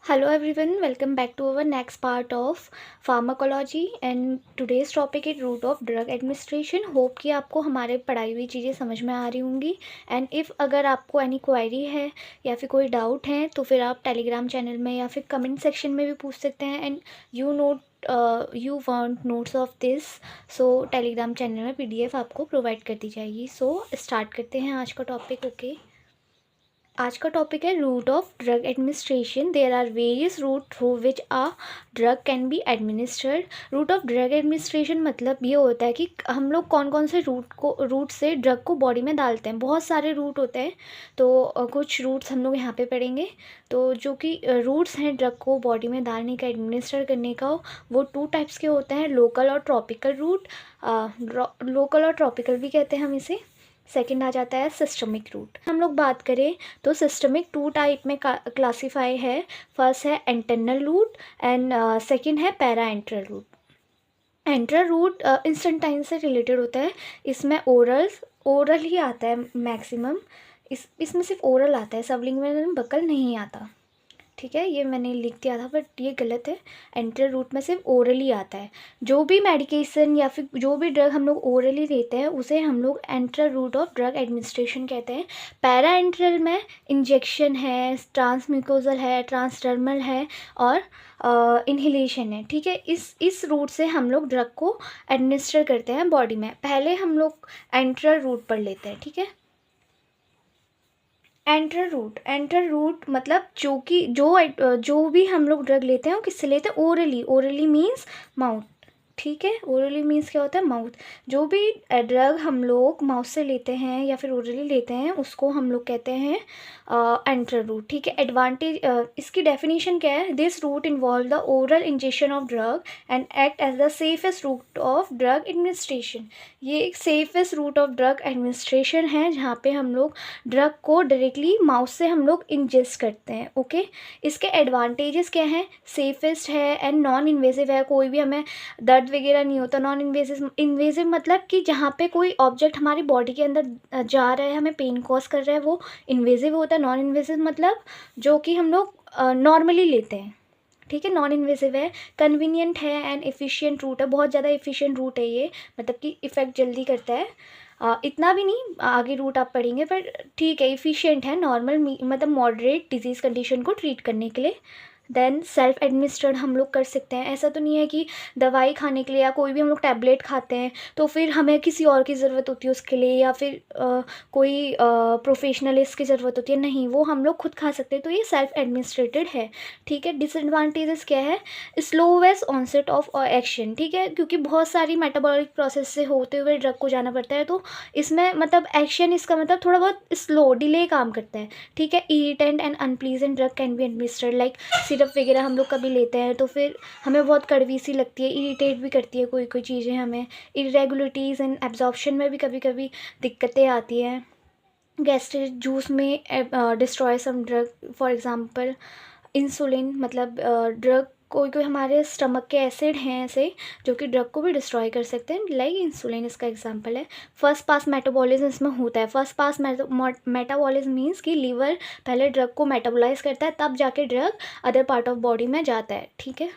Hello everyone, welcome back to our next part of pharmacology and today's topic is route of drug administration. Hope कि आपको हमारे पढ़ाई हुई चीज़ें समझ में आ रही होंगी एंड इफ़ अगर आपको एनी क्वेरी है या फिर कोई डाउट है तो फिर आप टेलीग्राम चैनल में या फिर कमेंट सेक्शन में भी पूछ सकते हैं and you want notes of this, so Telegram channel में PDF आपको प्रोवाइड कर दी जाएगी. सो स्टार्ट करते हैं आज का टॉपिक. ओके, आज का टॉपिक है route of drug administration. There are various route through which a drug can be administered. Route of drug administration मतलब ये होता है कि हम लोग कौन कौन से रूट से ड्रग को बॉडी में डालते हैं. बहुत सारे रूट होते हैं, तो कुछ रूट्स हम लोग यहाँ पे पढ़ेंगे. तो जो कि रूट्स हैं ड्रग को बॉडी में डालने का, एडमिनिस्टर करने का, वो 2 टाइप्स के होते हैं, लोकल और ट्रॉपिकल रूट. लोकल और ट्रॉपिकल भी कहते हैं हम इसे. सेकंड आ जाता है सिस्टमिक रूट. हम लोग बात करें तो सिस्टमिक 2 टाइप में क्लासीफाई है. फर्स्ट है इंटरनल रूट एंड सेकंड है parenteral route. Enteral route intestine से रिलेटेड होता है. इसमें ओरल ही आता है मैक्सिमम. इसमें सिर्फ ओरल आता है, सबलिंगुअल बकल नहीं आता. ठीक है, ये मैंने लिख दिया था बट ये गलत है. एंट्रल रूट में सिर्फ ओरली आता है. जो भी मेडिकेशन या फिर जो भी ड्रग हम लोग ओरली लेते हैं उसे हम लोग enteral route of drug administration कहते हैं. पैरा एंट्रल में इंजेक्शन है, ट्रांसम्यूकोजल है, ट्रांसडर्मल है और इन्हेलेशन है. ठीक है, इस रूट से हम लोग ड्रग को एडमिनिस्टर करते हैं बॉडी में. पहले हम लोग एंट्रल रूट पढ़ लेते हैं. ठीक है, एंट्रल रूट मतलब जो भी हम लोग ड्रग लेते हैं वो किससे लेते हैं, ओरली मीन्स माउथ. ठीक है, ओरली मीन्स क्या होता है, माउथ. जो भी ड्रग हम लोग माउथ से लेते हैं या फिर ओरली लेते हैं उसको हम लोग कहते हैं एंट्रल रूट. ठीक है, एडवांटेज इसकी डेफिनेशन क्या है, this route involve the oral injection of drug and act as the safest route of drug administration. ये एक safest route of drug administration है जहाँ पे हम लोग ड्रग को डायरेक्टली माउथ से हम लोग इंजेस्ट करते हैं. ओके, इसके एडवांटेजेस क्या हैं, सेफेस्ट है एंड नॉन इन्वेसिव है. कोई भी हमें दर्द वगैरह नहीं होता. नॉन इन्वेसिव मतलब कि जहाँ पे कोई ऑब्जेक्ट हमारी बॉडी के अंदर जा रहा है, हमें पेन कॉज कर रहा है, वो इन्वेसिव होता है. नॉन इन्वेसिव मतलब जो कि हम लोग नॉर्मली लेते हैं. ठीक है, नॉन इन्वेसिव है. कन्वीनियंट है एंड एफिशिएंट रूट है. बहुत ज़्यादा एफिशिएंट रूट है ये, मतलब कि इफ़ेक्ट जल्दी करता है. इतना भी नहीं, आगे रूट आप पढ़ेंगे, पर ठीक है, इफ़िशिएंट है. नॉर्मल मतलब मॉडरेट डिजीज़ कंडीशन को ट्रीट करने के लिए. देन सेल्फ एडमिनिस्ट्रेड हम लोग कर सकते हैं. ऐसा तो नहीं है कि दवाई खाने के लिए या कोई भी हम लोग टैबलेट खाते हैं तो फिर हमें किसी और की ज़रूरत होती है उसके लिए, या फिर कोई प्रोफेशनलिस्ट की ज़रूरत होती है. नहीं, वो हम लोग खुद खा सकते हैं. तो ये सेल्फ एडमिनिस्ट्रेटेड है. ठीक है, डिसएडवांटेजेस क्या है, स्लोवेस्ट ऑनसेट ऑफ एक्शन. ठीक है, क्योंकि बहुत सारी मेटाबॉलिक प्रोसेस से होते हुए ड्रग को जाना पड़ता है, तो इसमें मतलब एक्शन इसका मतलब थोड़ा बहुत स्लो डिले काम करता है. ठीक है, irritant and unpleasant drug can be administered. Like syrup वगैरह हम लोग कभी लेते हैं तो फिर हमें बहुत कड़वी सी लगती है, इरिटेट भी करती है कोई कोई चीज़ें हमें. इरेगुलरिटीज़ इन एब्जॉर्प्शन में भी कभी कभी दिक्कतें आती हैं. गैस्ट्रिक जूस में destroy some drug, for example insulin. मतलब ड्रग कोई कोई हमारे स्टमक के एसिड हैं ऐसे जो कि ड्रग को भी डिस्ट्रॉय कर सकते हैं, लाइक इंसुलिन इसका एग्जांपल है. फर्स्ट पास मेटाबॉलिज्म इसमें होता है. फर्स्ट पास मेटाबॉलिज्म मीन्स कि लीवर पहले ड्रग को मेटाबोलाइज करता है, तब जाके drug other part of body में जाता है. ठीक है,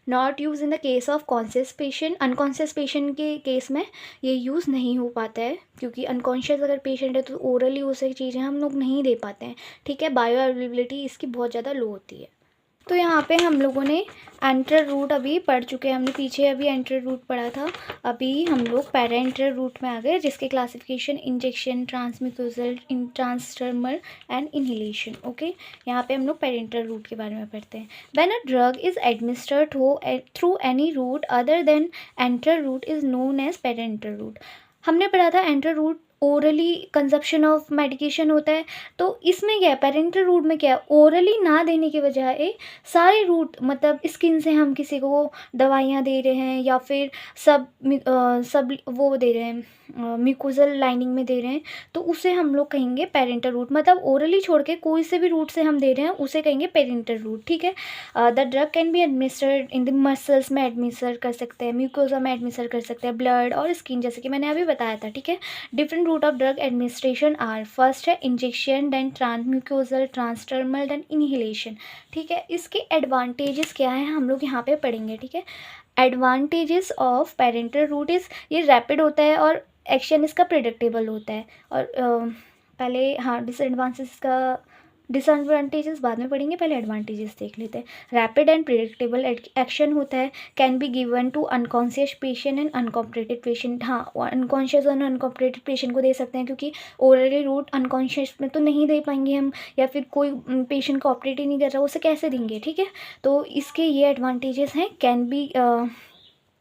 not use in the case of conscious patient. Unconscious patient के केस में ये यूज़ नहीं हो पाता है, क्योंकि अनकॉन्शियस अगर पेशेंट है तो ओरली वो सारी चीज़ें हम लोग नहीं दे पाते हैं. ठीक है, बायो अवेलेबिलिटी इसकी बहुत ज़्यादा लो होती है. तो यहाँ पे हम लोगों ने एंट्रल रूट अभी पढ़ चुके हैं. हमने पीछे अभी एंट्रल रूट पढ़ा था. अभी हम लोग पैरा एंट्रल रूट में आ गए, जिसके classification injection, transmucosal, transdermal and inhalation. Okay, यहाँ पे हम लोग पेरेंटल रूट के बारे में पढ़ते हैं. When a drug is administered through any route other than enteral route is known as parenteral route. हमने पढ़ा था enteral route orally consumption of medication होता है. तो इसमें क्या है, पेरेंटल रूट में क्या है, ओरली ना देने के बजाय सारे रूट, मतलब स्किन से हम किसी को दवाइयाँ दे रहे हैं या फिर सब वो दे रहे हैं, म्यूकोजल लाइनिंग में दे रहे हैं, तो उसे हम लोग कहेंगे पेरेंटल रूट. मतलब ओरली छोड़ के कोई से भी रूट से हम दे रहे हैं उसे कहेंगे पेरेंटल रूट. ठीक है, the drug can be administered in the muscles में एडमिनिस्टर कर सकते हैं, म्यूकोजा में एडमिनिस्टर कर सकते हैं, ब्लड और स्किन, जैसे कि मैंने अभी बताया था. ठीक है, different route of drug administration are, first है injection, then transmucosal, transdermal, then inhalation. ठीक है, इसके एडवांटेजेस क्या हैं हम लोग यहाँ पे पढ़ेंगे। ठीक है, advantages of parenteral route is ये रैपिड होता है और एक्शन इसका प्रिडिक्टेबल होता है। और पहले हाँ डिसएडवांटेजेस बाद में पढ़ेंगे, पहले एडवांटेजेस देख लेते हैं। रैपिड एंड प्रिडिक्टेबल एक्शन होता है, can be given to unconscious patient and uncooperated patient. हाँ, अनकॉन्शियस और अनकॉपरेटेड पेशेंट को दे सकते हैं, क्योंकि ओरली रूट अनकॉन्शियस में तो नहीं दे पाएंगे हम, या फिर कोई पेशेंट कोऑपरेट ही नहीं कर रहा, उसे कैसे देंगे। ठीक है, तो इसके ये एडवांटेजेस हैं। Can be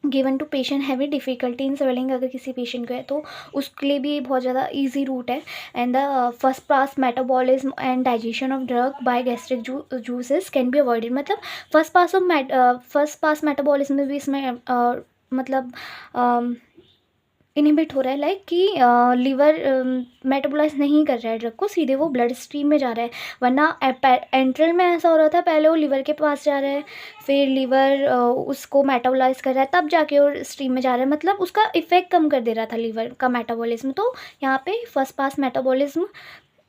given to patient हैवी डिफ़िकल्टी इन स्वेलिंग, अगर किसी पेशेंट को है तो उसके लिए भी बहुत ज़्यादा इजी रूट है। And the first pass metabolism and digestion of drug by gastric juices can be avoided. मतलब फर्स्ट पास मेटाबॉलिज्म में भी इसमें मतलब इनहिबिट हो रहा है, लाइक कि लीवर मेटाबोलाइज नहीं कर रहा है ड्रग को, सीधे वो ब्लड स्ट्रीम में जा रहा है। वरना एंट्रल में ऐसा हो रहा था, पहले वो लीवर के पास जा रहा है, फिर लीवर उसको मेटाबोलाइज कर रहा है, तब जाके वो स्ट्रीम में जा रहा है। मतलब उसका इफेक्ट कम कर दे रहा था लीवर का मेटाबॉलिज्म। तो यहाँ पे फर्स्ट पास मेटाबॉलिज्म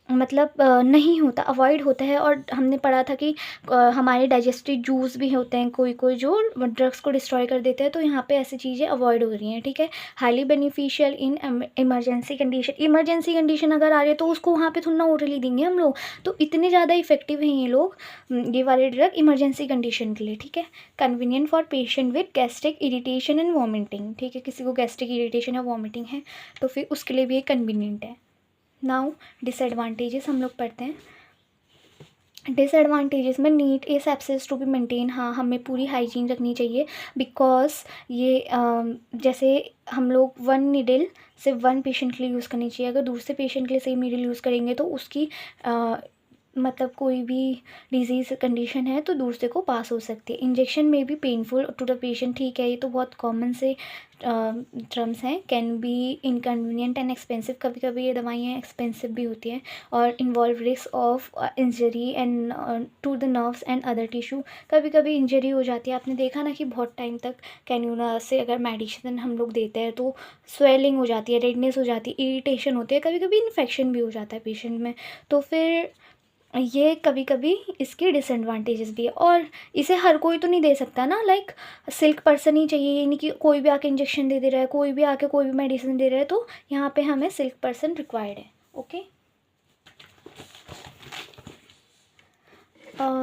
मतलब नहीं होता, अवॉइड होता है। और हमने पढ़ा था कि हमारे डाइजेस्टिव जूस भी होते हैं कोई कोई जो ड्रग्स को डिस्ट्रॉय कर देते हैं, तो यहाँ पे ऐसी चीज़ें अवॉइड हो रही हैं। ठीक है, highly beneficial in emergency condition. Emergency condition अगर आ रही है तो उसको वहाँ पे थोड़ा ना ओरली देंगे हम लोग, तो इतने ज़्यादा इफेक्टिव हैं ये लोग, ये वाले ड्रग इमरजेंसी कंडीशन के लिए। ठीक है, convenient for patient with gastric irritation and vomiting. ठीक है, किसी को गैस्ट्रिक इरिटेशन या वॉमिटिंग है तो फिर उसके लिए भी ये कन्वीनियंट है। नाउ डिसएडवांटेजेस हम लोग पढ़ते हैं। डिसएडवांटेजेस में need asepsis to be maintain. हाँ, हमें पूरी हाइजीन रखनी चाहिए, बिकॉज ये जैसे हम लोग 1 नीडल सिर्फ 1 पेशेंट के लिए यूज़ करनी चाहिए। अगर दूसरे पेशेंट के लिए सेम नीडल यूज़ करेंगे तो उसकी मतलब कोई भी डिजीज़ कंडीशन है तो दूसरे को पास हो सकती है। इंजेक्शन में भी पेनफुल टू द पेशेंट। ठीक है, ये तो बहुत कॉमन से टर्म्स हैं। Can be inconvenient and expensive, कभी कभी ये दवाइयाँ एक्सपेंसिव भी होती हैं। और involve risk of injury and to the nerves and other tissue, कभी कभी इंजरी हो जाती है। आपने देखा ना कि बहुत टाइम तक कैन्यूला से अगर मेडिसिन हम लोग देते हैं तो स्वेलिंग हो जाती है, रेडनेस हो जाती है, इरिटेशन होती है, कभी कभी इन्फेक्शन भी हो जाता है पेशेंट में। तो फिर ये कभी कभी इसके डिसएडवांटेजेस भी है। और इसे हर कोई तो नहीं दे सकता ना, लाइक सिल्क पर्सन ही चाहिए, ये नहीं कि कोई भी आके इंजेक्शन दे रहा है, कोई भी आके कोई भी मेडिसिन दे रहा है। तो यहाँ पे हमें सिल्क पर्सन रिक्वायर्ड है। Okay,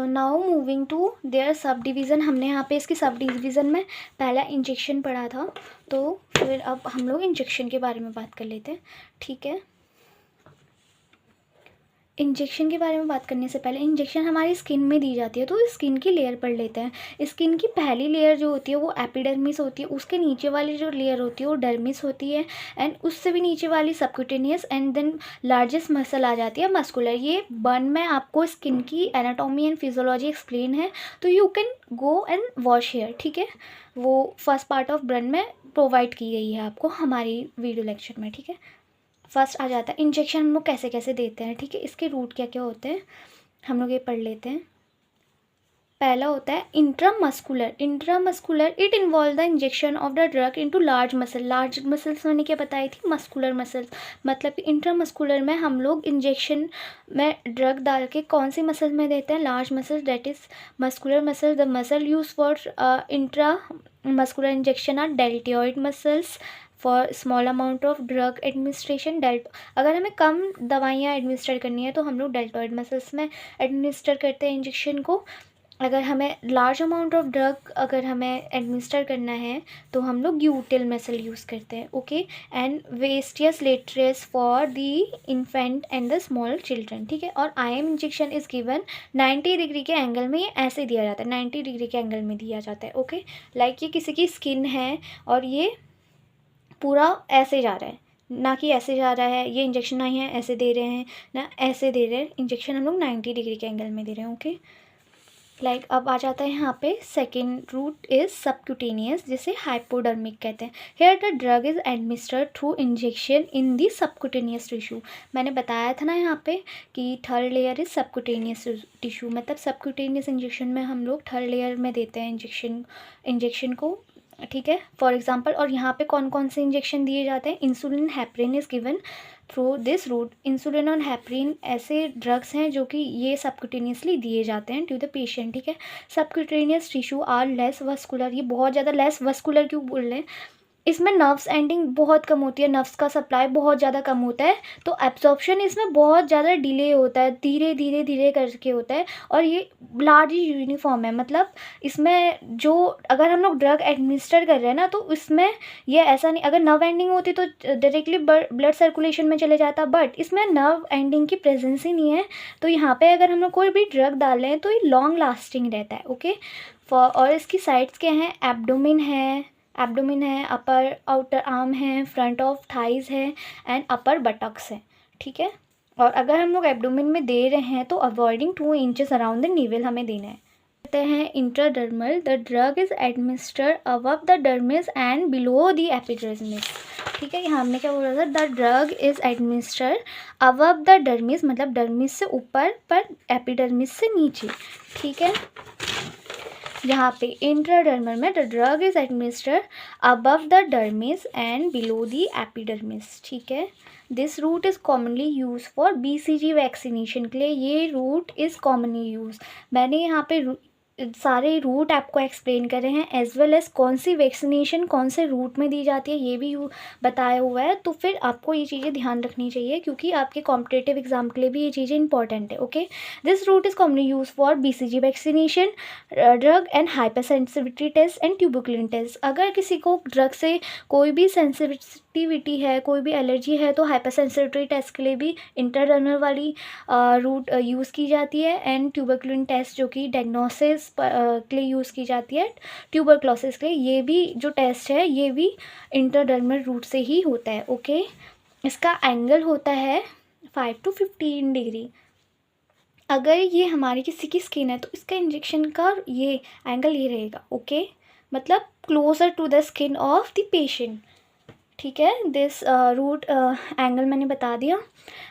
now moving to their subdivision. हमने यहाँ पे इसकी सब डिवीज़न में पहला इंजेक्शन पढ़ा था, तो फिर अब हम लोग इंजेक्शन के बारे में बात कर लेते हैं। ठीक है, इंजेक्शन के बारे में बात करने से पहले, इंजेक्शन हमारी स्किन में दी जाती है, तो स्किन की लेयर पढ़ लेते हैं। स्किन की पहली लेयर जो होती है वो एपिडर्मिस होती है, उसके नीचे वाली जो लेयर होती है वो डर्मिस होती है, एंड उससे भी नीचे वाली subcutaneous, and then largest muscle आ जाती है मस्कुलर। ये बर्न में आपको स्किन की एनाटॉमी एंड फिजियोलॉजी एक्सप्लेन है, तो you can go and watch here. ठीक है, वो फर्स्ट पार्ट ऑफ बर्न में प्रोवाइड की गई है आपको हमारी वीडियो लेक्चर में। ठीक है, फर्स्ट आ जाता है इंजेक्शन हम लोग कैसे कैसे देते हैं। ठीक है, इसके रूट क्या क्या होते हैं हम लोग ये पढ़ लेते हैं। पहला होता है intramuscular. Intramuscular it involve the injection of the drug into large muscle. Large muscles मैंने क्या बताई थी, मस्कुलर मसल्स। मतलब कि इंट्रामस्कुलर में हम लोग इंजेक्शन में ड्रग डाल के कौन सी मसल में देते हैं, large muscle, that is muscular muscle. The muscle use for intramuscular injection are deltoid muscles for small amount of drug administration. अगर हमें कम दवाइयाँ एडमिनिस्टर करनी है तो हम लोग डेल्टोइड मसल्स में एडमिनिस्टर करते हैं इंजेक्शन को। अगर हमें लार्ज अमाउंट ऑफ ड्रग अगर हमें एडमिनिस्टर करना है तो हम लोग ग्यूटेल मसल यूज़ करते हैं। Okay, and vastus lateralis for the infant and the small children. ठीक है, और IM injection is given 90 degree के एंगल में, ये ऐसे दिया जाता है, 90 डिग्री के एंगल में दिया जाता है। ओके, लाइक ये किसी की स्किन है और ये पूरा ऐसे जा रहा है, ना कि ऐसे जा रहा है, ये इंजेक्शन नहीं है ऐसे दे रहे हैं, ना ऐसे दे रहे हैं, इंजेक्शन हम लोग 90 डिग्री के एंगल में दे रहे हैं। ओके, लाइक अब आ जाता है यहाँ पे सेकेंड रूट इज़ सबक्यूटेनियस, जिसे हाइपोडर्मिक कहते हैं। Here the drug is administered through injection in the subcutaneous tissue. मैंने बताया था ना यहाँ पे कि third layer is subcutaneous tissue, मतलब सबक्यूटेनियस इंजेक्शन में हम लोग थर्ड लेयर में देते हैं इंजेक्शन को ठीक है, फॉर एग्जांपल। और यहाँ पे कौन कौन से इंजेक्शन दिए जाते हैं? Insulin heparin is given through this route. Insulin और हेपरिन ऐसे ड्रग्स हैं जो कि ये सबक्यूटेनियसली दिए जाते हैं टू द पेशेंट, ठीक है। Subcutaneous tissue are less vascular, ये बहुत ज़्यादा लेस वस्कुलर क्यों बोल रहे हैं? इसमें नर्व्स एंडिंग बहुत कम होती है, नर्व्स का सप्लाई बहुत ज़्यादा कम होता है, तो एब्जॉर्प्शन इसमें बहुत ज़्यादा डिले होता है, धीरे धीरे धीरे करके होता है। और ये लार्जली यूनिफॉर्म है, मतलब इसमें जो अगर हम लोग ड्रग एडमिनिस्टर कर रहे हैं ना, तो इसमें ये ऐसा नहीं, अगर नर्व एंडिंग होती तो डायरेक्टली ब्लड सर्कुलेशन में चले जाता, बट इसमें नर्व एंडिंग की प्रेजेंस ही नहीं है। तो यहाँ पे अगर हम लोग कोई भी ड्रग डाल रहे हैं तो ये लॉन्ग लास्टिंग रहता है, ओके। और इसकी साइड्स क्या हैं? एब्डोमिन है, अपर आउटर आर्म है, फ्रंट ऑफ थाइज है, एंड अपर बटक्स है, ठीक है। और अगर हम लोग एब्डोमिन में दे रहे हैं तो अवॉइडिंग 2 इंचेस अराउंड द नीवल हमें देना है। कहते हैं intradermal, the drug is administered above the dermis and below the epidermis, ठीक है। यहाँ हमने क्या बोला था? The drug is administered above the dermis, मतलब डर्मिस से ऊपर पर एपिडर्मिस से नीचे, ठीक है। यहाँ पे इंट्राडर्मल में the drug is administered above the dermis and below the epidermis, ठीक है। This route is commonly use for BCG vaccination के लिए, ये रूट इज़ कॉमनली यूज। मैंने यहाँ पे सारे रूट आपको एक्सप्लेन करे हैं, एज वेल एज कौन सी वैक्सीनेशन कौन से रूट में दी जाती है ये भी बताया हुआ है। तो फिर आपको ये चीज़ें ध्यान रखनी चाहिए क्योंकि आपके कॉम्पिटेटिव एग्जाम के लिए भी ये चीज़ें इंपॉर्टेंट है, okay. This route is commonly use for BCG vaccination, drug and hypersensitivity test and tuberculin test. अगर किसी को ड्रग से कोई भी सेंसिटिविटी है, कोई भी एलर्जी है, तो हाइपर सेंसिटिविटी टेस्ट के लिए भी इंट्राडर्मल वाली रूट यूज़ की जाती है, एंड ट्यूबरकुलिन टेस्ट जो कि डायग्नोसिस के लिए यूज़ की जाती है, ट्यूबरक्लोसिस के लिए, ये भी जो टेस्ट है ये भी इंट्राडर्मल रूट से ही होता है, ओके। इसका एंगल होता है 5 to 15 डिग्री। अगर ये हमारी किसी की स्किन है तो इसका इंजेक्शन का ये एंगल ये रहेगा, ओके, मतलब closer to the skin of the patient, ठीक है। दिस रूट एंगल मैंने बता दिया।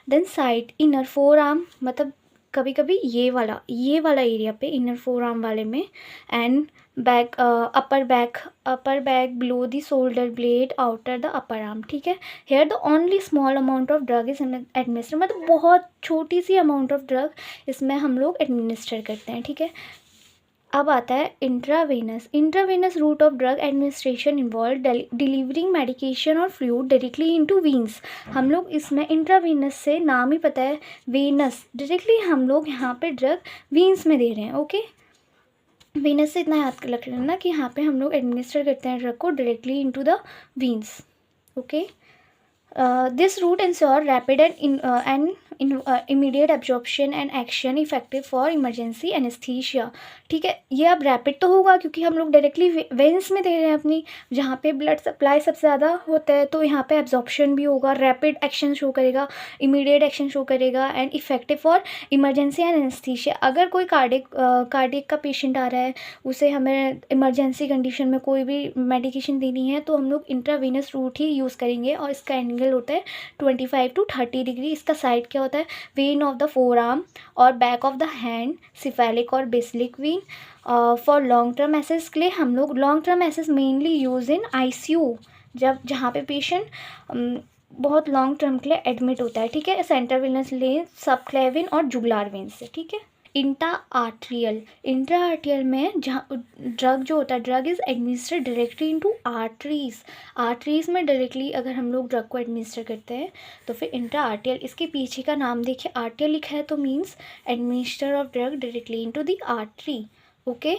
Then side inner forearm, मतलब कभी कभी ये वाला एरिया पे इनर फोर आर्म वाले में, and back upper back below the shoulder blade outer the upper arm, ठीक है। Here the only small amount of drug is administer, मतलब बहुत छोटी सी अमाउंट ऑफ ड्रग इसमें हम लोग एडमिनिस्टर करते हैं, ठीक है। अब आता है intravenous route of drug administration involve delivering medication और फ्लूइड डायरेक्टली इनटू वीन्स। हम लोग इसमें इंट्रावेनस से नाम ही पता है, वेनस, डायरेक्टली हम लोग यहाँ पे ड्रग वीन्स में दे रहे हैं, ओके। वेनस से इतना याद रख लेना कि यहाँ पे हम लोग एडमिनिस्टर करते हैं ड्रग को directly into the veins, okay. This route ensure rapid and immediate absorption and action effective for emergency anaesthesia, ठीक है। ये अब रैपिड तो होगा क्योंकि हम लोग डायरेक्टली वेंस में दे रहे हैं अपनी, जहाँ पे ब्लड सप्लाई सबसे ज़्यादा होता है, तो यहाँ पे एब्जॉर्प्शन भी होगा, रैपिड एक्शन शो करेगा, इमीडिएट एक्शन शो करेगा, and effective for emergency and anaesthesia. अगर कोई कार्डिक का पेशेंट आ रहा है, उसे हमें इमरजेंसी कंडीशन में कोई भी मेडिकेशन देनी है, तो हम लोग इंट्रावेनस रूट ही यूज़ करेंगे। और इसका एंगल होता है 25 to 30 डिग्री। इसका साइड क्या होता है? Vein of the forearm और back of the hand, cephalic और basilic vein. For long term access के लिए हम लोग long term access mainly use in ICU, जहाँ पे पेशेंट बहुत लॉन्ग टर्म के लिए एडमिट होता है, ठीक है। सेंट्रल वेनस लेन, सबक्लेविन और जुगुलार वेन से, ठीक है। इंट्रा आर्टियल में जहाँ ड्रग जो होता है, drug is administered directly into arteries में डायरेक्टली अगर हम लोग ड्रग को एडमिनिस्टर करते हैं तो फिर इंट्रा आर्टियल। इसके पीछे का नाम देखिए, आर्टियल लिखा है तो means administer of drug directly into the artery, okay.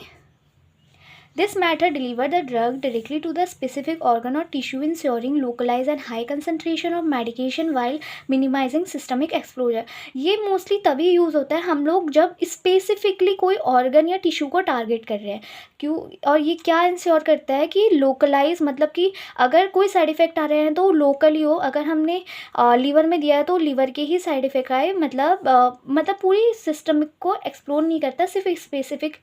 This method delivers the drug directly to the specific organ or tissue, ensuring localized and high concentration of medication while minimizing systemic exposure. ये mostly तभी use होता है हम लोग जब specifically कोई organ या tissue को टारगेट कर रहे हैं, क्यों। और ये क्या इंश्योर करता है कि लोकलाइज, मतलब कि अगर कोई साइड इफ़ेक्ट आ रहे हैं तो लोकली हो। अगर हमने लीवर में दिया है तो लीवर के ही साइड इफ़ेक्ट आए, मतलब पूरी सिस्टम को एक्सप्लोर नहीं करता, सिर्फ एक स्पेसिफिक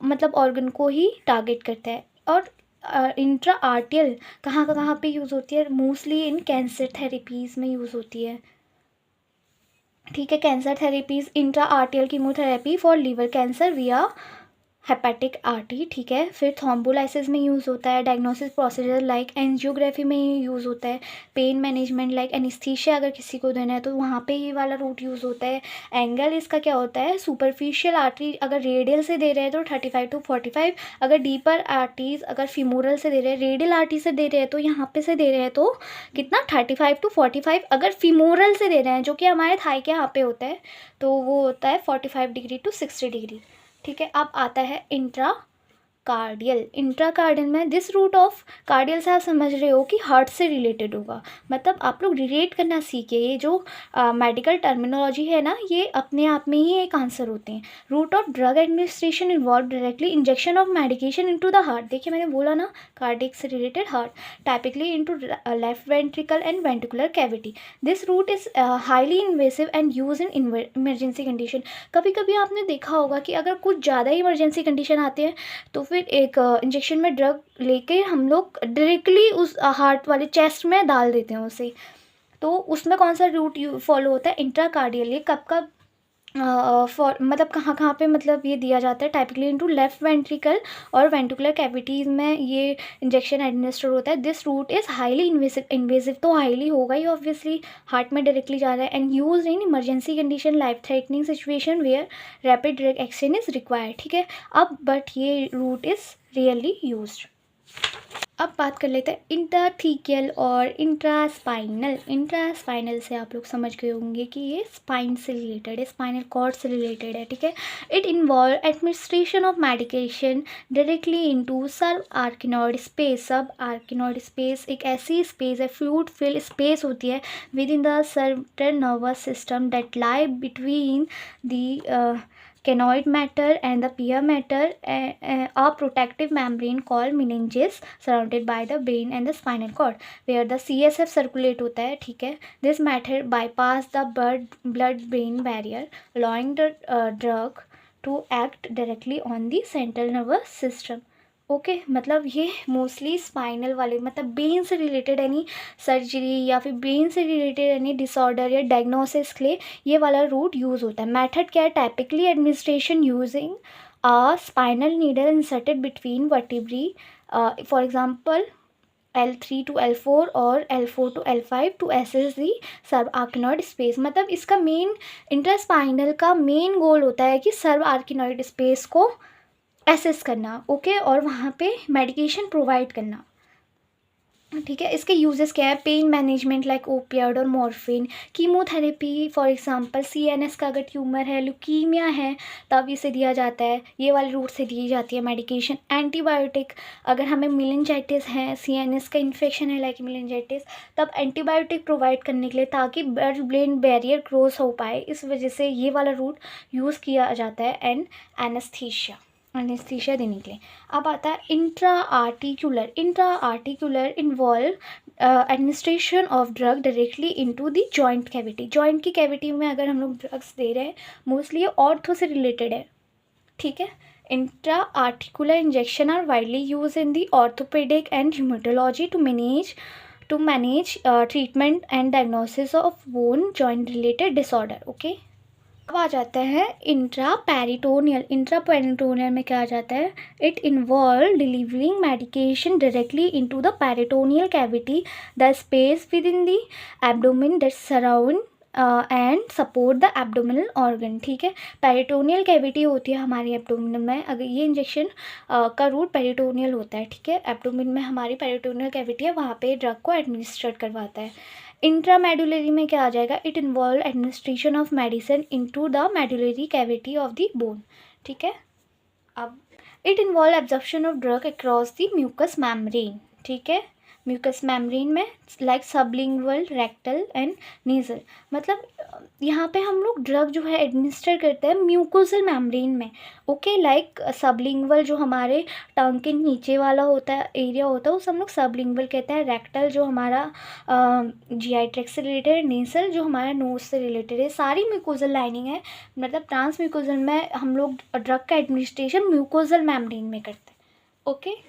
मतलब ऑर्गन को ही टारगेट करता है। और इंट्रा आर्टियल कहाँ पे यूज़ होती है? मोस्टली इन कैंसर थेरेपीज़ में यूज़ होती है, ठीक है। Cancer therapies, intra arterial chemotherapy for liver cancer via hepatic artery, ठीक है। फिर थ्रोम्बोलाइसिस में यूज़ होता है। डायग्नोसिस प्रोसीजर लाइक एंजियोग्राफी में यूज़ होता है। पेन मैनेजमेंट लाइक एनेस्थीसिया अगर किसी को देना है तो वहाँ पे ये वाला रूट यूज़ होता है। एंगल इसका क्या होता है, सुपरफिशियल आर्टरी अगर रेडियल से दे रहे हैं तो 35 to 45, अगर डीपर आर्टरीज अगर फिमोरल से दे रहे हैं, रेडियल आर्टरी से दे रहे हैं तो यहाँ पे से दे रहे हैं तो कितना 35 to 45, अगर फिमोरल से दे रहे हैं जो कि हमारे थाई के यहाँ पे होता है तो वो होता है 45 डिग्री to 60 डिग्री, ठीक है। अब आता है इंट्रा कार्डियल। इंट्राकार्डियल में दिस रूट ऑफ कार्डियल से आप समझ रहे हो कि हार्ट से रिलेटेड होगा। मतलब आप लोग रिलेट करना सीखे, ये जो मेडिकल टर्मिनोलॉजी है ना ये अपने आप में ही एक आंसर होते हैं। Route of drug administration involve directly injection of medication into the heart. देखिए मैंने बोला ना कार्डियक से related heart, typically into left ventricle and ventricular cavity. This route is highly invasive and use in emergency condition. कभी कभी आपने देखा होगा कि अगर कुछ ज़्यादा इमरजेंसी कंडीशन आते हैं तो फिर एक इंजेक्शन में ड्रग लेके हम लोग डायरेक्टली उस हार्ट वाले चेस्ट में डाल देते हैं उसे। तो उसमें कौन सा रूट फॉलो होता है, इंट्राकार्डियल। ये कब कब फॉर मतलब कहाँ कहाँ पे मतलब ये दिया जाता है, टाइपिकली इनटू लेफ्ट वेंट्रिकल और वेंट्रिकुलर कैविटीज़ में ये इंजेक्शन एडमिनिस्टर होता है। This route is highly invasive. Invasive तो हाईली होगा ही ऑब्वियसली, हार्ट में डायरेक्टली जा रहा है। And use in emergency condition life threatening situation where rapid drug action is required, ठीक है। अब बट ये रूट इज़ रियली यूज्ड। अब बात कर लेते हैं इंटरथीकियल और इंट्रास्पाइनल। इंट्रास्पाइनल से आप लोग समझ गए होंगे कि ये स्पाइन से रिलेटेड है, स्पाइनल कॉर्ड से रिलेटेड है, ठीक है। It involve administration of medication directly into subarachnoid space. सब आर्किनॉइड स्पेस एक ऐसी स्पेस है, फ्लूइड फिल स्पेस होती है with in the central nervous system that lie between the canoid matter and the pia matter, a protective membrane called meninges surrounded by the brain and the spinal cord where the CSF circulate होता है, ठीक है। This matter bypass the blood brain barrier allowing the drug to act directly on the central nervous system। Okay मतलब ये mostly spinal वाले मतलब brain से related any surgery या फिर ब्रेन से रिलेटेड एनी डिसऑर्डर या डायग्नोसिस के लिए ये वाला रूट यूज़ होता है। मेथड क्या है, typically administration using a spinal needle inserted between vertebrae, for example L3 to L4 और L4 to L5 to access the subarachnoid space. मतलब इसका मेन इंटरस्पाइनल का मेन गोल होता है कि सर्व आर्किनॉइड स्पेस को एसेस करना, ओके, और वहाँ पे मेडिकेशन प्रोवाइड करना, ठीक है। इसके यूजेस क्या है, पेन मैनेजमेंट लाइक ओपियाइड और morphine, chemotherapy for example CNS का अगर ट्यूमर है, ल्यूकीमिया है तब इसे दिया जाता है, ये वाले रूट से दी जाती है मेडिकेशन। एंटीबायोटिक अगर हमें मिलेंजाइटिस है, CNS का इन्फेक्शन है लाइक मिलेंजाइटिस, तब एंटीबायोटिक प्रोवाइड करने के लिए ताकि ब्लड ब्रेन बैरियर क्रॉस हो पाए, इस वजह से ये वाला रूट यूज़ किया जाता है। एंड एनेस्थीसिया देने के लिए। अब आता है intra articular. Intra articular involve administration of drug directly into the joint cavity. Joint की कैविटी में अगर हम लोग ड्रग्स दे रहे हैं, मोस्टली ऑर्थो से रिलेटेड है, ठीक है। Intra articular injection are widely use in the orthopaedic and rheumatology to manage treatment and diagnosis of bone joint related disorder, okay. अब आ जाता है इंट्रा पेरिटोनियल। इंट्रा पेरिटोनियल में क्या आ जाता है, it involve delivering medication directly into the peritoneal cavity, the space with in the abdomen that surround and support the abdominal organ, ठीक है। पेरिटोनियल कैविटी होती है हमारी एब्डोमिन में, अगर ये इंजेक्शन का रूट पेरिटोनियल होता है, ठीक है। एब्डोमिन में हमारी पेरिटोनियल कैविटी है, वहाँ पे ड्रग को एडमिनिस्ट्रेट करवाता है। इंट्रामेडुलरी में क्या आ जाएगा, it involve administration of medicine into the medullary cavity of the bone, ठीक है। अब it involve absorption of drug across the mucous membrane, ठीक है। म्यूकस मेम्ब्रेन में like sublingual, rectal and nasal. मतलब यहाँ पे हम लोग ड्रग जो है एडमिनिस्टर करते हैं म्यूकोसल मेम्ब्रेन में, ओके। लाइक सबलिंगुअल जो हमारे टंग के नीचे वाला होता है एरिया होता है उस हम लोग सबलिंगुअल कहते हैं। रेक्टल जो हमारा GI ट्रैक्ट से रिलेटेड है, नेसल जो हमारा नोज से रिलेटेड है, सारी म्यूकोसल लाइनिंग है। मतलब ट्रांस म्यूकोसल में हम लोग ड्रग का एडमिनिस्ट्रेशन म्यूकोसल मेम्ब्रेन में करते हैं, ओके।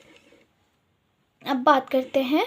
अब बात करते हैं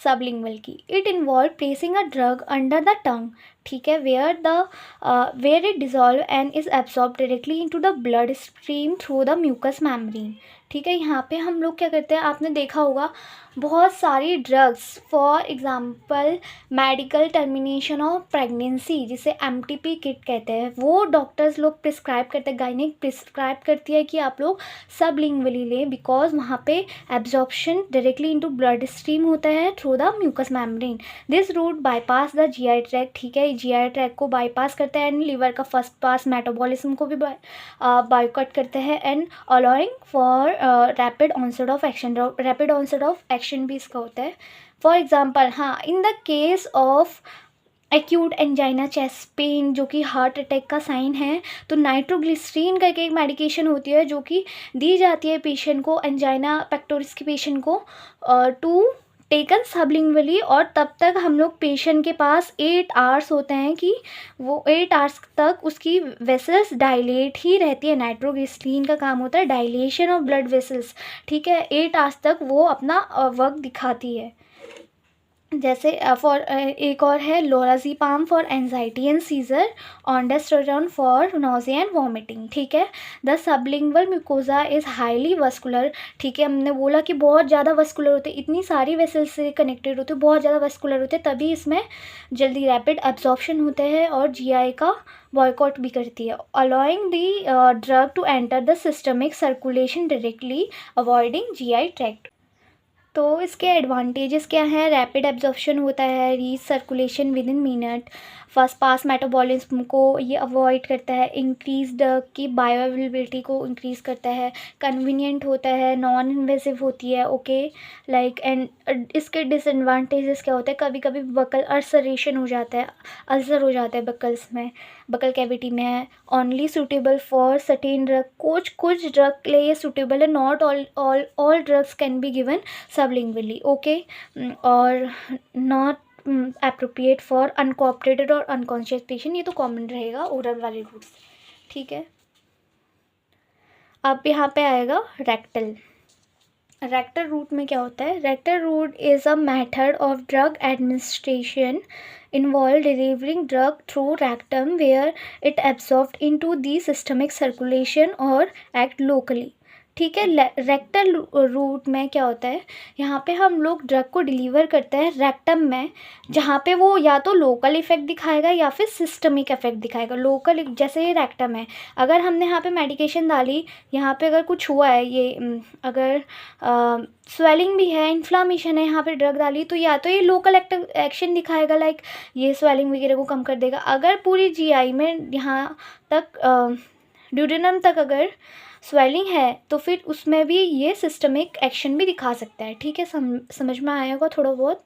सबलिंगुअल की। It involve placing a drug under the tongue ठीक है, where it dissolve and is absorb directly into the blood stream through the mucous membrane. ठीक है, यहाँ पे हम लोग क्या करते हैं, आपने देखा होगा बहुत सारी drugs, for example medical termination of pregnancy जिसे MTP किट कहते हैं, वो डॉक्टर्स लोग प्रिस्क्राइब करते हैं, गायनिक प्रिस्क्राइब करती है कि आप लोग सबलिंगुअली लें, बिकॉज वहाँ पे absorption directly into blood stream होता है through the mucous membrane. This route bypass the GI tract. ठीक है, GI ट्रैक को बाईपास करता है एंड लीवर का फर्स्ट पास मेटाबॉलिज्म को भी बाइकआउट करते हैं and allowing for rapid onset of action. Rapid onset of action भी इसका होता है। फॉर एग्जांपल, हाँ, in the case of acute angina chest pain जो कि हार्ट अटैक का साइन है, तो नाइट्रोग्लिसरीन करके एक मेडिकेशन होती है जो कि दी जाती है पेशेंट को, एंजाइना पेक्टोरिस के पेशेंट को, टू टेकन सबलिंगुअली। और तब तक हम लोग पेशेंट के पास 8 आवर्स होते हैं कि वो 8 आवर्स तक उसकी वेसल्स डायलेट ही रहती है। नाइट्रोग्लिसरीन का काम होता है डायलेशन ऑफ ब्लड वेसल्स। ठीक है, 8 आवर्स तक वो अपना वर्क दिखाती है। जैसे फॉर एक और है lorazepam for anxiety and seizure, ondansetron for nausea and vomiting. ठीक है, the sublingual mucosa is highly vascular. ठीक है, हमने बोला कि बहुत ज़्यादा वस्कुलर होते, इतनी सारी वेसल्स से कनेक्टेड होते, बहुत ज़्यादा वस्कुलर होते, तभी इसमें जल्दी रैपिड एब्जॉर्प्शन होते हैं और GI का बॉयकॉट भी करती है, allowing the drug to enter the systemic circulation directly avoiding GI tract. तो इसके एडवांटेजेस क्या हैं, रैपिड एब्जॉर्प्शन होता है, reach circulation within minute, first pass metabolism को ये अवॉइड करता है, इंक्रीज ड्रग की बायोअवेलेबिलिटी को इंक्रीज़ करता है, कन्वीनियंट होता है, नॉन इन्वेसिव होती है। ओके, लाइक एंड इसके डिसएडवांटेजेस क्या होते हैं, कभी कभी बकल अल्सरेशन हो जाता है, अल्सर हो जाता है बकल्स में, बकल कैविटी में है, only suitable for certain drug, कुछ ड्रग के लिए ये सूटेबल है, not all drugs can be given sublingually. Okay, और नॉट एप्रोप्रिएट फॉर अनकोऑपरेटेड और अनकॉन्शियस पेशेंट, ये तो कॉमन रहेगा ओरल वाले रूट से। ठीक है, अब यहाँ पे आएगा रेक्टल। रेक्टल रूट में क्या होता है, rectal route is a method of drug administration involve delivering drug through rectum where it absorbed into the systemic circulation or act locally। ठीक है, रेक्टल रूट में क्या होता है, यहाँ पे हम लोग ड्रग को डिलीवर करते हैं रेक्टम में, जहाँ पे वो या तो लोकल इफेक्ट दिखाएगा या फिर सिस्टमिक इफेक्ट दिखाएगा। लोकल जैसे ये रेक्टम है, अगर हमने यहाँ पे मेडिकेशन डाली, यहाँ पे अगर कुछ हुआ है, ये अगर स्वेलिंग भी है, इन्फ्लामेशन है, यहाँ पे ड्रग डाली, तो या तो ये लोकल एक्शन दिखाएगा, लाइक ये स्वेलिंग वगैरह को कम कर देगा। अगर पूरी GI में यहाँ तक ड्यूडेनम तक अगर स्वेलिंग है तो फिर उसमें भी ये सिस्टमिक एक्शन भी दिखा सकता है। ठीक है, समझ में आया होगा थोड़ा बहुत।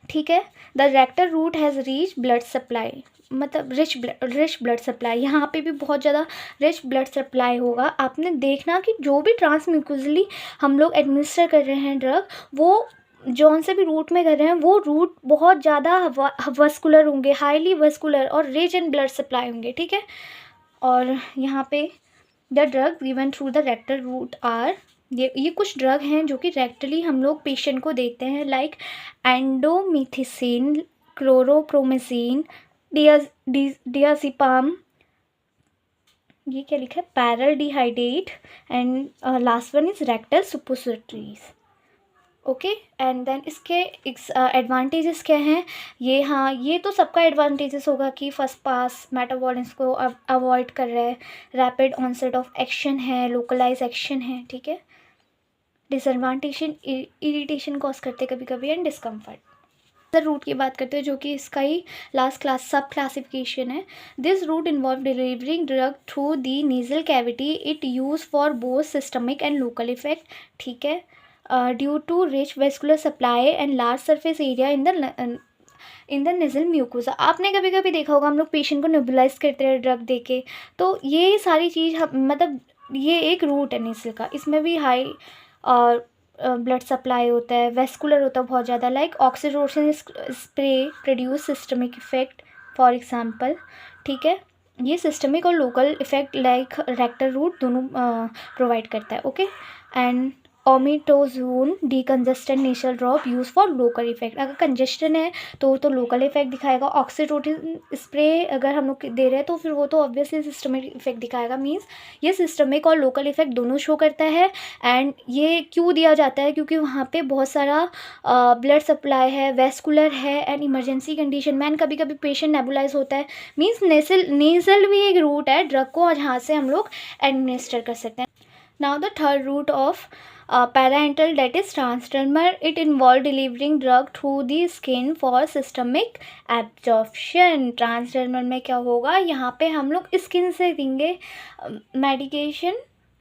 ठीक है, the rectal root has reach blood supply, मतलब रिच ब्लड सप्लाई, यहाँ पे भी बहुत ज़्यादा रिच ब्लड सप्लाई होगा। आपने देखना कि जो भी ट्रांसम्यूकोजली हम लोग एडमिनिस्टर कर रहे हैं ड्रग, वो जौन से भी रूट में कर रहे हैं वो रूट बहुत ज़्यादा वस्कुलर होंगे, हाईली वस्कुलर और रिच इन ब्लड सप्लाई होंगे। ठीक है, और यहाँ पे the drug given through the rectal route are, ये कुछ ड्रग हैं जो कि रेक्टली हम लोग पेशेंट को देते हैं, लाइक एंडोमिथिसिन, क्लोरोप्रोमेसिन, डियाज़ेपाम, ये क्या लिखा है, paraldehyde, and last one is rectal suppositories. Okay, and then इसके एडवांटेजेस क्या हैं, ये, हाँ, ये तो सबका एडवांटेजेस होगा कि फर्स्ट पास मेटाबॉलिज्म को अवॉइड कर रहा है, रैपिड ऑनसेट ऑफ एक्शन है, लोकलाइज एक्शन है। ठीक है, डिसएडवांटेज इरिटेशन कॉज करते कभी कभी एंड डिस्कम्फर्ट। रूट की बात करते हैं जो कि इसका ही लास्ट क्लास सब क्लासिफिकेशन है। This route involve delivering drug through the nasal cavity, it use for both systemic and local effect. ठीक है, due to rich vascular supply and large surface area in the nasal mucosa. आपने कभी कभी देखा होगा हम लोग पेशेंट को नेबुलाइज करते हैं ड्रग देके, तो ये सारी चीज़ मतलब ये एक रूट है नेजल का, इसमें भी हाई और ब्लड सप्लाई होता है, वेस्कुलर होता है बहुत ज़्यादा, like oxytocin spray produce systemic effect for example. ठीक है, ये सिस्टमिक और local effect like rectal route दोनों प्रोवाइड करता है। Okay, and oxymetazoline decongestant nasal drop use for local effect. अगर कंजेस्टन है तो लोकल इफेक्ट दिखाएगा। ऑक्सीटोसिन स्प्रे अगर हम लोग दे रहे हैं तो फिर वो तो ऑब्वियसली सिस्टमिक इफेक्ट दिखाएगा। मीन्स ये सिस्टमिक और लोकल इफेक्ट दोनों शो करता है। एंड ये क्यों दिया जाता है, क्योंकि वहाँ पे बहुत सारा ब्लड सप्लाई है, वेस्कुलर है, एंड इमरजेंसी कंडीशन में कभी कभी पेशेंट नेबुलाइज होता है। मीन्स नेजल भी एक रूट है ड्रग को, जहाँ से हम लोग एडमिनिस्टर कर सकते हैं। Now the third route of parenteral, that is transdermal. It involve delivering drug through the skin for systemic absorption. transdermal में क्या होगा, यहाँ पे हम लोग स्किन से देंगे medication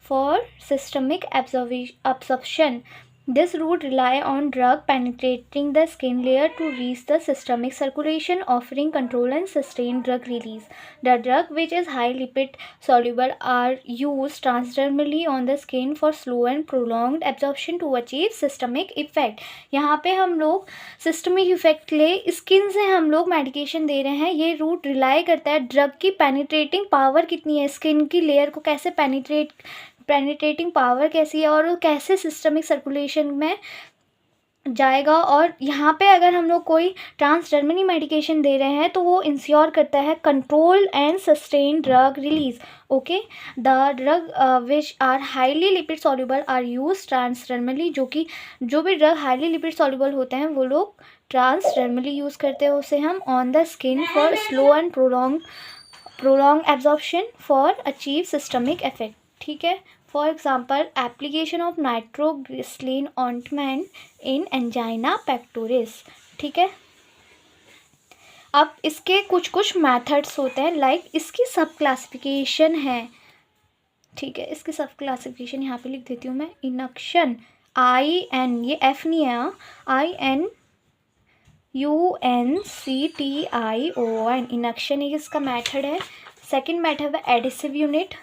for systemic absorption. This route rely on drug penetrating the skin layer to reach the systemic circulation, offering control and sustained drug release. The drug, which is high lipid soluble, are used transdermally on the skin for slow and prolonged absorption to achieve systemic effect. यहाँ पे हम लोग systemic effect ले skin से हम लोग medication दे रहे हैं। ये रूट रिलाई करता है ड्रग की पेनिट्रेटिंग पावर कितनी है, स्किन की लेयर को कैसे पेनिट्रेटिंग पावर कैसी है, और कैसे सिस्टमिक सर्कुलेशन में जाएगा। और यहाँ पे अगर हम लोग कोई ट्रांसडर्मली मेडिकेशन दे रहे हैं तो वो इंश्योर करता है control and sustain drug release. Okay, the drug which are highly lipid soluble are use transdermally. जो भी ड्रग हाईली लिपिड सॉल्युबल होते हैं वो लोग ट्रांसडर्मली यूज़ करते हैं उसे हम on the skin for slow and prolong absorption for achieve systemic effect. ठीक है, for example application of nitroglycerin ointment in angina pectoris. ठीक है, अब इसके कुछ मेथड्स होते हैं, लाइक इसकी सब क्लासिफिकेशन है। ठीक है, इसकी सब क्लासिफिकेशन यहाँ पे लिख देती हूँ मैं। इनक्शन, IN, ये F नहीं है, INUNCTION, इनक्शन एक इसका मेथड है। सेकेंड मेथड है adhesive unit,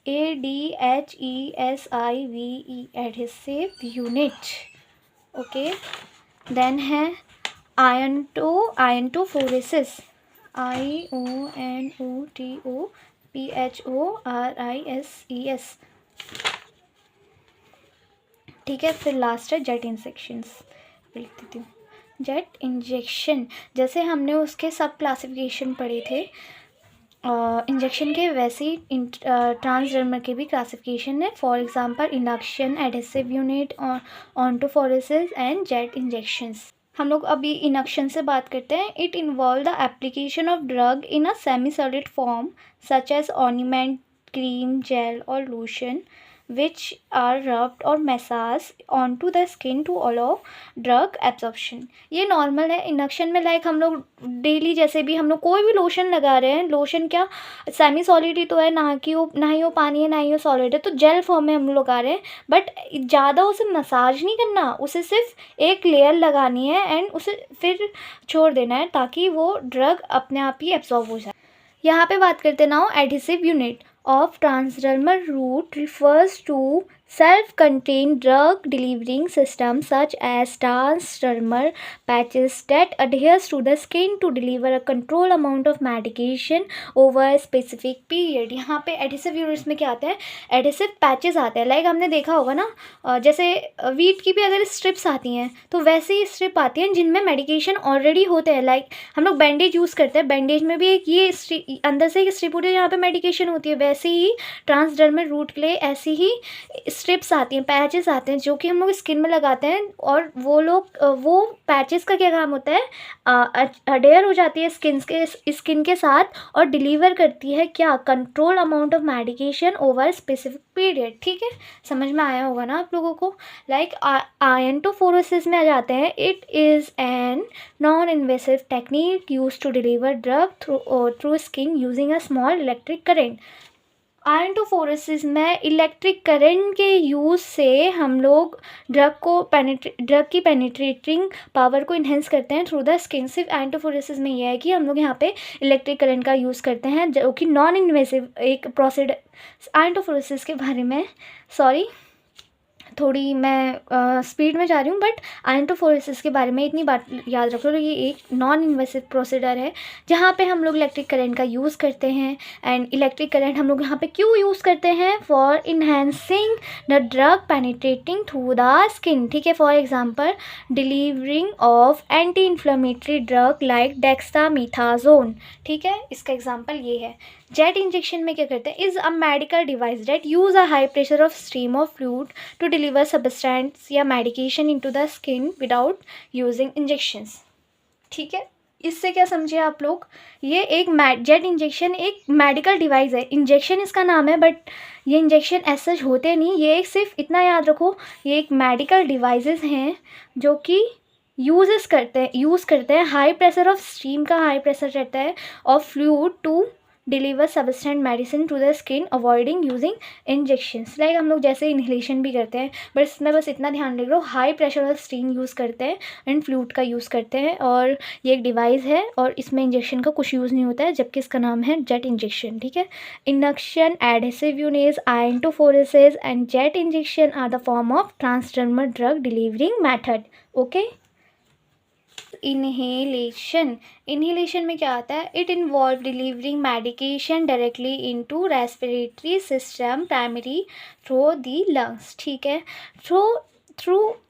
ADHESIVE, adhesive unit. Okay, then है आयनटोफोरेसिस, IONOTOPHORISES। ठीक है, फिर लास्ट है जेट इंजेक्शंस, लिख देती हूँ। जेट इंजेक्शन, जैसे हमने उसके सब क्लासिफिकेशन पढ़े थे इंजेक्शन के, वैसे ही ट्रांसडर्मल के भी क्लासिफिकेशन है। For example induction, adhesive unit, iontophoresis and jet injections. हम लोग अभी इनक्शन से बात करते हैं। It involve the application of drug in a semi solid form such as ointment, cream, gel और lotion which are rubbed or massaged onto the skin to allow drug absorption. ये normal है। Induction में like हम लोग daily जैसे भी हम लोग कोई भी लोशन लगा रहे हैं, लोशन क्या सेमी सॉलिड ही तो है, ना ही वो पानी है ना ही वो सॉलिड है, तो जेल फॉर्म में हम लोग लगा रहे हैं। बट ज़्यादा उसे मसाज नहीं करना, उसे सिर्फ एक लेयर लगानी है एंड उसे फिर छोड़ देना है ताकि वो ड्रग अपने आप ही एब्जॉर्ब हो जाए। यहाँ पे बात करते ना, adhesive unit of transdermal route refers to self-contained drug delivering system such as transdermal patches that adheres to the skin to deliver a control amount of medication over a specific period. यहाँ पे adhesive units में क्या आते हैं, adhesive patches आते हैं। Like हमने देखा होगा ना, जैसे वीट की भी अगर स्ट्रिप्स आती हैं तो वैसे ही स्ट्रिप आती हैं जिनमें मेडिकेशन ऑलरेडी होते हैं। लाइक हम लोग बैंडेज यूज़ करते हैं, बैंडेज में भी एक ये अंदर से एक स्ट्रिप होती है जहाँ पे मेडिकेशन होती है। वैसे ही ट्रांसडर्मल रूट के लिए ऐसी ही स्ट्रिप्स आती हैं, पैचेस आते हैं जो कि हम लोग स्किन में लगाते हैं। और वो पैचेस का क्या काम होता है, अडेयर हो जाती है स्किन के साथ और डिलीवर करती है क्या, control amount of medication over specific period. ठीक है, समझ में आया होगा ना आप लोगों को। लाइक आयनटोफोरेसिस में आ जाते हैं। It is an non invasive technique use to deliver drug through skin using a small electric current. Iontophoresis में इलेक्ट्रिक करंट के यूज़ से हम लोग ड्रग की पेनिट्रेटिंग पावर को इन्हेंस करते हैं थ्रू द स्किन। सिर्फ आयनटोफोरेसिस में यह है कि हम लोग यहाँ पे इलेक्ट्रिक करंट का यूज़ करते हैं जो कि नॉन इन्वेसिव एक प्रोसीड। आयनटोफोरेसिस के बारे में थोड़ी मैं स्पीड में जा रही हूँ, बट आयनटोफोरेसिस के बारे में इतनी बात याद रखो, तो ये एक नॉन इन्वेसिव प्रोसीजर है जहाँ पे हम लोग इलेक्ट्रिक करंट का यूज़ करते हैं। एंड इलेक्ट्रिक करंट हम लोग यहाँ पे क्यों यूज़ करते हैं? For enhancing the drug penetrating through the skin, ठीक है। For example delivering of anti inflammatory drug like dexamethasone, ठीक है, इसका एग्जाम्पल ये है। जेट इंजेक्शन में क्या करते हैं? Is a medical device that use a high pressure of stream of fluid to deliver substance या medication into the skin without using injections, ठीक है। इससे क्या समझे आप लोग? ये एक जेट इंजेक्शन एक मेडिकल डिवाइस है, इंजेक्शन इसका नाम है, बट ये इंजेक्शन ऐसा होते नहीं, ये एक सिर्फ इतना याद रखो, ये एक मेडिकल डिवाइसेस हैं जो कि यूज़ करते हैं हाई प्रेशर ऑफ स्टीम का हाई प्रेशर रहता है of fluid to deliver substance medicine to the skin avoiding using injections. Like हम लोग जैसे इन्हेलेशन भी करते हैं, बट इसमें बस इतना ध्यान रख लो, high pressure of steam use करते हैं एंड फ्लूइड का यूज़ करते हैं, और ये एक डिवाइस है और इसमें इंजेक्शन का कुछ यूज़ नहीं होता है, जबकि इसका नाम है जेट इंजेक्शन, ठीक है। Induction, adhesive units, iontophoresis and jet injection are the form of transdermal drug delivering method, okay. Inhalation में क्या आता है? It involve delivering medication directly into respiratory system primary through the lungs, ठीक है। Through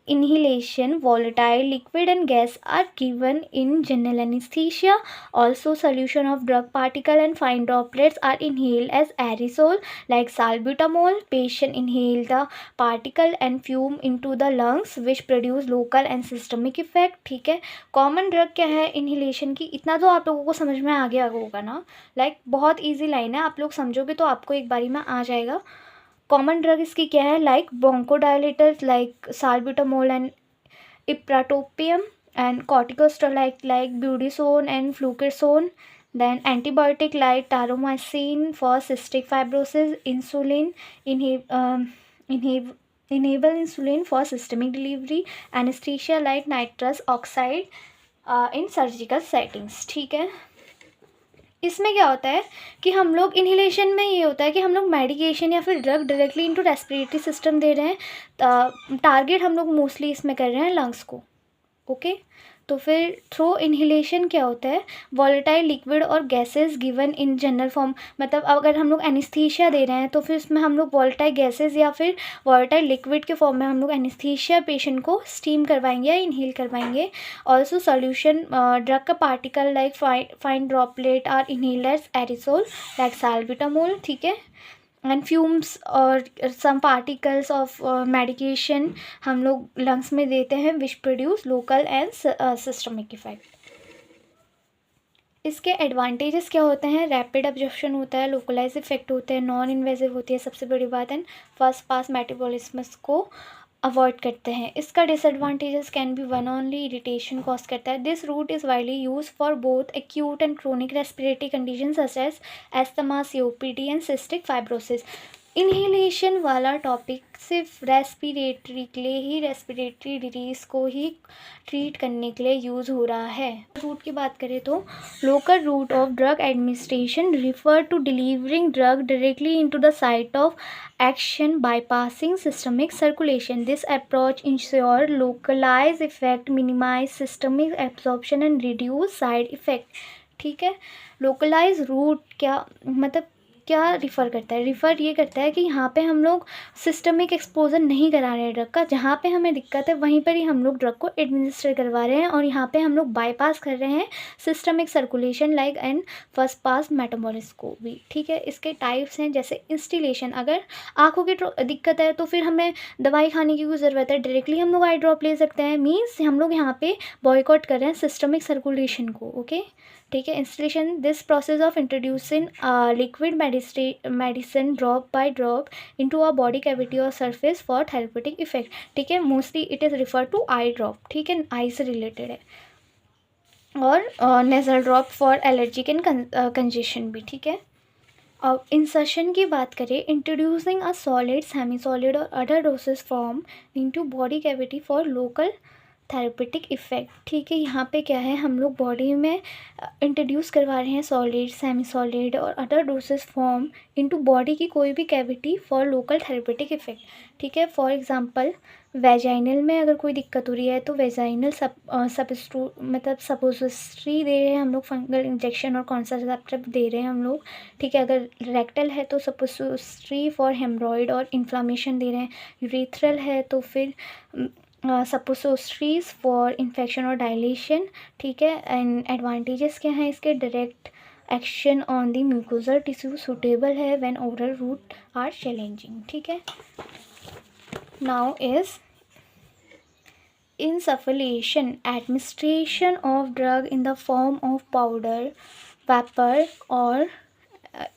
inhalation volatile liquid and gas are given in general anesthesia. Also solution of drug particle and fine droplets are inhaled as aerosol like salbutamol. Patient inhale the particle and fume into the lungs which produce local and systemic effect, ठीक है। Common drug क्या है inhalation की? इतना तो आप लोगों को समझ में आ गया होगा ना, लाइक बहुत ईजी लाइन है, आप लोग समझोगे तो आपको एक बारी में आ जाएगा। कॉमन ड्रग इसकी क्या है? Like bronchodilators like salbutamol and ipratropium and corticosteroid like budesonide and fluticasone, then antibiotic like tobramycin for cystic fibrosis, insulin enable insulin for systemic delivery, anesthesia like nitrous oxide in surgical settings, ठीक है। इसमें क्या होता है कि हम लोग inhalation में ये होता है कि हम लोग मेडिकेशन या फिर drug directly into respiratory system दे रहे हैं, टारगेट हम लोग मोस्टली इसमें कर रहे हैं लंग्स को, ओके। तो फिर थ्रू इन्हेलेशन क्या होता है? वॉलेटाइल लिक्विड और gases given in general form, मतलब अगर हम लोग एनेस्थीसिया दे रहे हैं तो फिर उसमें हम लोग वॉलेटाइल गैसेस या फिर वॉलेटाइल लिक्विड के फॉर्म में हम लोग एनेस्थीसिया पेशेंट को स्टीम करवाएंगे या इन्हेल करवाएंगे। ऑल्सो सोल्यूशन ड्रग का particle like fine droplet are inhaled as aerosol like salbutamol, ठीक है। एंड फ्यूम्स और सम पार्टिकल्स ऑफ मेडिकेशन हम लोग लंग्स में देते हैं which produce local and systemic effect. इसके एडवांटेजेस क्या होते हैं? रैपिड एब्जॉर्प्शन होता है, लोकलाइज इफेक्ट होते हैं, नॉन इन्वेजिव होती है सबसे बड़ी बात, एंड फर्स्ट पास मेटाबॉलिज्म को अवॉइड करते हैं। इसका disadvantages can be one only irritation cause करता है। This route is widely use for both acute and chronic respiratory condition such as asthma, COPD and cystic fibrosis. Inhalation वाला topic सिर्फ respiratory के लिए ही, रेस्पिरेटरी डिजीज़ को ही treat करने के लिए यूज़ हो रहा है। रूट की बात करें तो local route of drug administration refer to delivering drug directly into the site of action bypassing systemic circulation. This approach ensure localized effect, minimize systemic absorption and reduce side effect, ठीक है। Localise root क्या मतलब क्या refer करता है? Refer ये करता है कि यहाँ पे हम लोग सिस्टमिक एक्सपोजर नहीं करा रहे हैं ड्रग का, जहाँ पे हमें दिक्कत है वहीं पर ही हम लोग ड्रग को एडमिनिस्टर करवा रहे हैं, और यहाँ पे हम लोग बाईपास कर रहे हैं systemic circulation like and first pass metabolism को भी, ठीक है। इसके टाइप्स हैं जैसे इंस्टिलेशन, अगर आँखों की दिक्कत है तो फिर हमें दवाई खाने की कोई ज़रूरत है, डायरेक्टली हम लोग आई ड्रॉप ले सकते हैं, मीन्स हम लोग यहाँ पे बॉयकॉट कर रहे हैं सिस्टमिक सर्कुलेशन को, ओके, ठीक है। Instillation, this process of introducing liquid medicine drop by drop into a body cavity और सरफेस फॉर थेरेप्यूटिक इफेक्ट, ठीक है। Mostly it is refer to eye drop, ठीक है, आई से रिलेटेड है, और nasal drop for allergic and congestion भी, ठीक है। अब इंसर्शन की बात करें, introducing a solid, semi solid और other dosage form into body cavity for local therapeutic effect, ठीक है। यहाँ पे क्या है, हम लोग बॉडी में इंट्रोड्यूस करवा रहे हैं सॉलिड, सेमी सॉलिड और other doses form into body की कोई भी cavity for local therapeutic effect, ठीक है। फॉर एग्जांपल वेजाइनल में अगर कोई दिक्कत हो रही है तो वेजाइनल मतलब सपोजिटरी दे रहे हैं हम लोग, फंगल इंजेक्शन और कॉन्ट्रासेप्टिव दे रहे हैं हम लोग, ठीक है। अगर रेक्टल है तो सपोजिटरी फॉर हेमरॉइड और इन्फ्लामेशन दे रहे हैं। यूरेथ्रल है तो फिर सपोजिटरीज फॉर इन्फेक्शन और डायलेशन, ठीक है। एंड एडवांटेजेस क्या हैं इसके, direct action on the mucosal tissue, suitable है when oral route are challenging, ठीक है। Now is insufflation, administration of drug in the form of powder, vapor or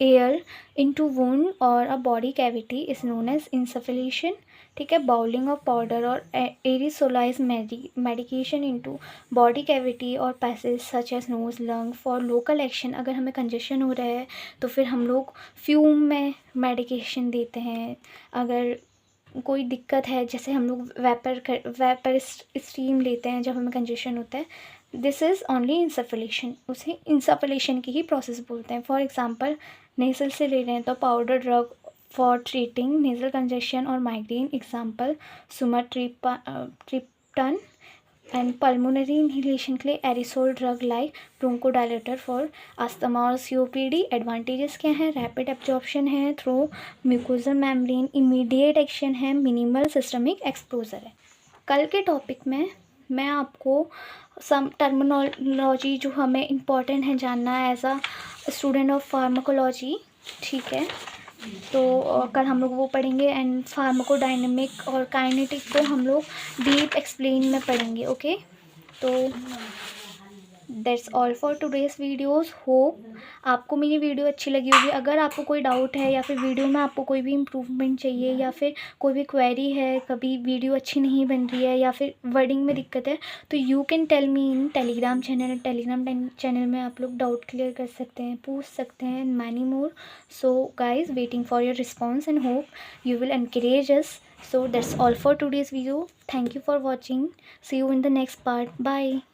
air into wound or a body cavity is known as insufflation, ठीक है। Bowling of powder और aerosolize medication into body cavity और passage such as nose lung for local action. अगर हमें congestion हो रहा है तो फिर हम लोग फ्यूम में मेडिकेशन देते हैं। अगर कोई दिक्कत है, जैसे हम लोग वेपर स्टीम लेते हैं जब हमें कंजेशन होता है, दिस इज़ ओनली इंसफलेशन, उसे इंसफलेशन की ही प्रोसेस बोलते हैं। फॉर एग्जांपल नेज़ल से ले रहे हैं तो powder drug for treating nasal congestion और migraine, example sumatriptan. And pulmonary inhalation के लिए aerosol drug like bronchodilator for asthma और सीओपीडी। एडवांटेजेस क्या हैं, रैपिड एब्जॉर्प्शन है through mucosal membrane, immediate action है, मिनिमल सिस्टमिक एक्सपोजर है। कल के टॉपिक में मैं आपको सम टर्मिनोलॉजी जो हमें इम्पॉर्टेंट है जानना as a student of pharmacology, ठीक है, तो कल हम लोग वो पढ़ेंगे। एंड फार्माकोडायनेमिक और काइनेटिक को हम लोग डीप एक्सप्लेन में पढ़ेंगे, ओके। तो that's all for today's videos. Hope आपको मेरी वीडियो अच्छी लगी होगी। अगर आपको कोई डाउट है या फिर वीडियो में आपको कोई भी इम्प्रूवमेंट चाहिए या फिर कोई भी क्वेरी है, कभी वीडियो अच्छी नहीं बन रही है या फिर वर्डिंग में दिक्कत है, तो you can tell me in Telegram channel में आप लोग डाउट क्लियर कर सकते हैं, पूछ सकते हैं, many more. So guys, waiting for your response and hope you will encourage us. So that's all for today's video. Thank you for watching. See you in the next part. Bye.